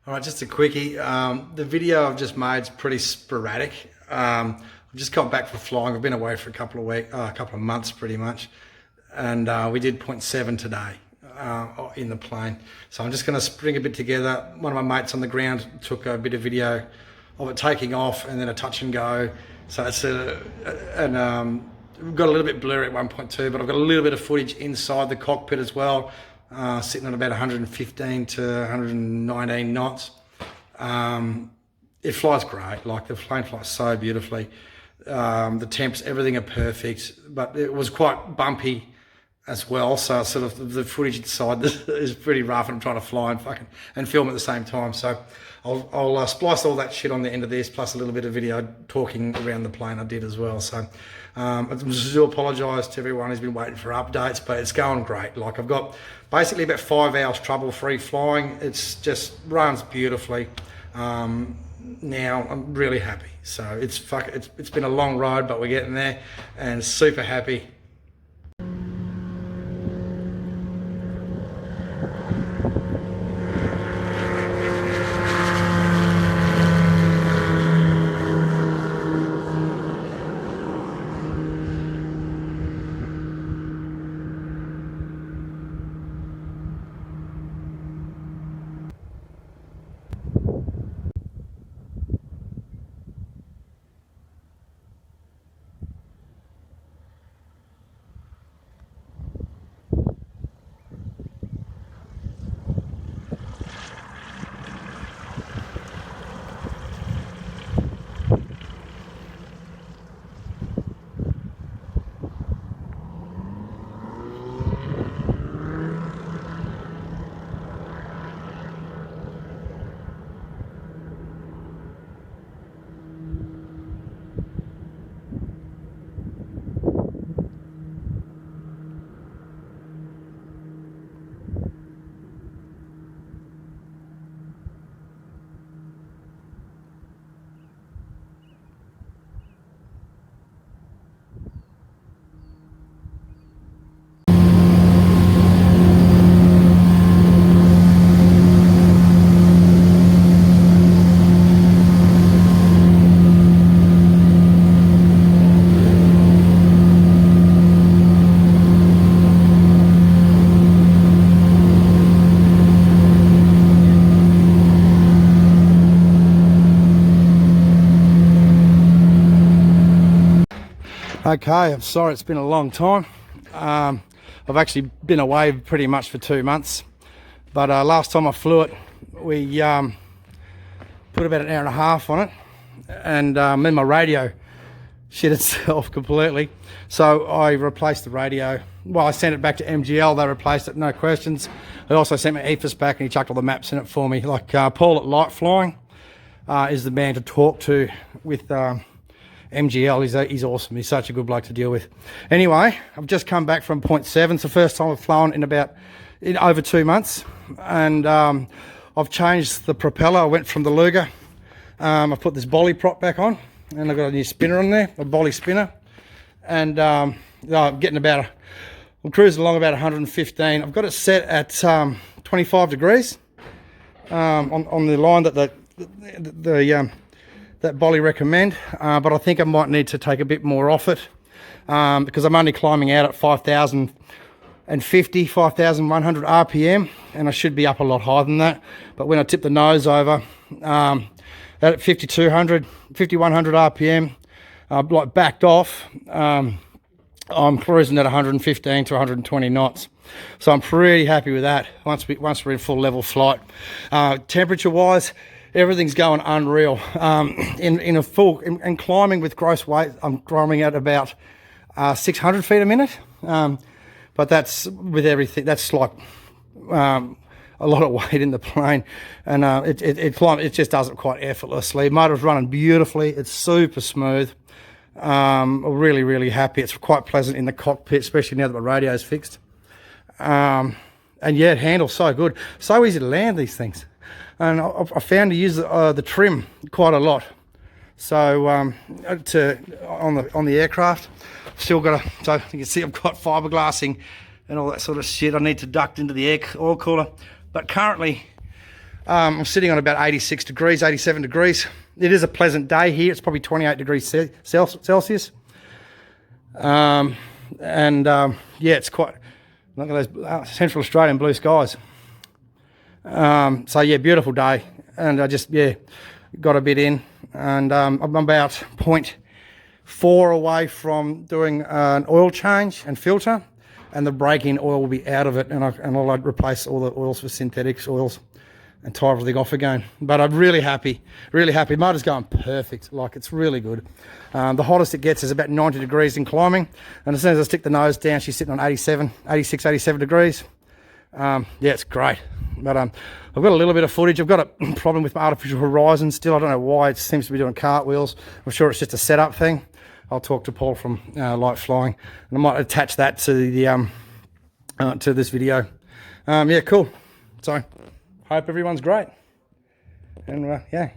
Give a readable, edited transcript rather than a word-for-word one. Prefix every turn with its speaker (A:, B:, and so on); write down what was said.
A: All right, just a quickie. The video I've just made is pretty sporadic. I've just got back from flying. I've been away for a couple of months pretty much. And we did 0.7 today in the plane. So I'm just going to spring a bit together. One of my mates on the ground took a bit of video of it taking off and then a touch and go. So it's we've got a little bit blurry at 1.2, but I've got a little bit of footage inside the cockpit as well. Sitting at about 115 to 119 knots. It flies great, like the plane flies so beautifully. The temps, everything are perfect, but it was quite bumpy as well. So sort of the footage inside is pretty rough, and I'm trying to fly and film at the same time. So I'll splice all that shit on the end of this, plus a little bit of video talking around the plane I did as well. So I just do apologise to everyone who's been waiting for updates, but it's going great. Like I've got basically about 5 hours trouble-free flying. It's just runs beautifully. Now I'm really happy. So it's been a long road, but we're getting there, and super happy. Okay, I'm sorry it's been a long time. I've actually been away pretty much for 2 months, but last time I flew it, we put about an hour and a half on it, and then my radio shit itself completely. So I replaced the radio. Well, I sent it back to MGL, they replaced it, no questions. I also sent my EFIS back and he chucked all the maps in it for me. Like Paul at Light Flying is the man to talk to with MGL. He's awesome. He's such a good bloke to deal with. Anyway, I've just come back from 0.7. It's the first time I've flown in over 2 months, and I've changed the propeller. I went from the Luger. I've put this bolly prop back on, and I've got a new spinner on there, a bolly spinner, and I'm cruising along about 115. I've got it set at 25 degrees on the line that bolly recommend, but I think I might need to take a bit more off it because I'm only climbing out at 5,100 RPM, and I should be up a lot higher than that. But when I tip the nose over at 5,100 RPM, like backed off, I'm cruising at 115 to 120 knots. So I'm pretty happy with that once we're in full level flight. Temperature wise, everything's going unreal. In climbing with gross weight, I'm climbing at about 600 feet a minute. But that's with everything. That's like a lot of weight in the plane, and it just does it quite effortlessly. Motor's running beautifully. It's super smooth. Really, really happy. It's quite pleasant in the cockpit, especially now that my radio's fixed. And yeah, it handles so good. So easy to land these things. And I found to use the trim quite a lot. So on the aircraft, still got so you can see I've got fiberglassing and all that sort of shit. I need to duct into the oil cooler, but currently I'm sitting on about 86 degrees, 87 degrees. It is a pleasant day here. It's probably 28 degrees Celsius. Yeah, it's quite, look at those Central Australian blue skies. So yeah, beautiful day. And I just, yeah, got a bit in, and I'm about 0.4 away from doing an oil change and filter, and the break-in oil will be out of it, and I'll replace all the oils with synthetic oils and tie everything off again. But I'm really happy, really happy. The motor's going perfect, like it's really good. The hottest it gets is about 90 degrees in climbing, and as soon as I stick the nose down, she's sitting on 86, 87 degrees. Yeah, it's great. But I've got a little bit of footage. I've got a problem with my artificial horizon still. I don't know why. It seems to be doing cartwheels. I'm sure it's just a setup thing. I'll talk to Paul from Light Flying, and I might attach that to the to this video. Yeah, cool. So hope everyone's great, and yeah.